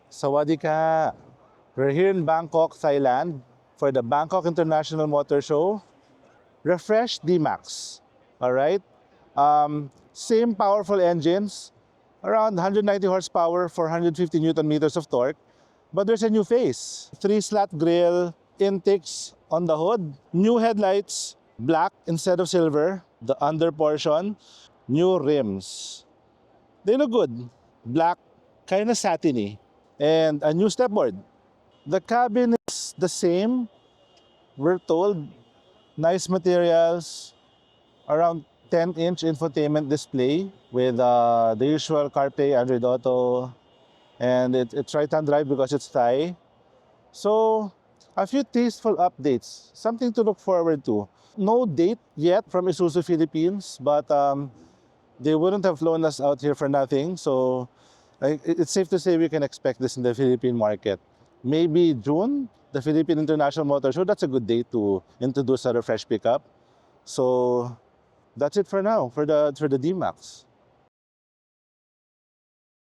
Sawadee ka! We're here in Bangkok, Thailand for the Bangkok International Motor Show. Refreshed D-Max. Alright? Same powerful engines, around 190 horsepower, 450 Newton meters of torque. But there's a new face. 3-slat grille, intakes on the hood, new headlights, black instead of silver, the under portion, new rims. They look good. Black, kind of satiny. And a new stepboard. The cabin is the same, we're told. Nice materials, around 10-inch infotainment display with the usual CarPlay, Android Auto, and it's right-hand drive because it's Thai. So, a few tasteful updates, something to look forward to. No date yet from Isuzu Philippines, but they wouldn't have flown us out here for nothing. So, it's safe to say we can expect this in the Philippine market. Maybe June, the Philippine International Motor Show. That's a good date to introduce a refresh pickup. So, that's it for now for the D-Max.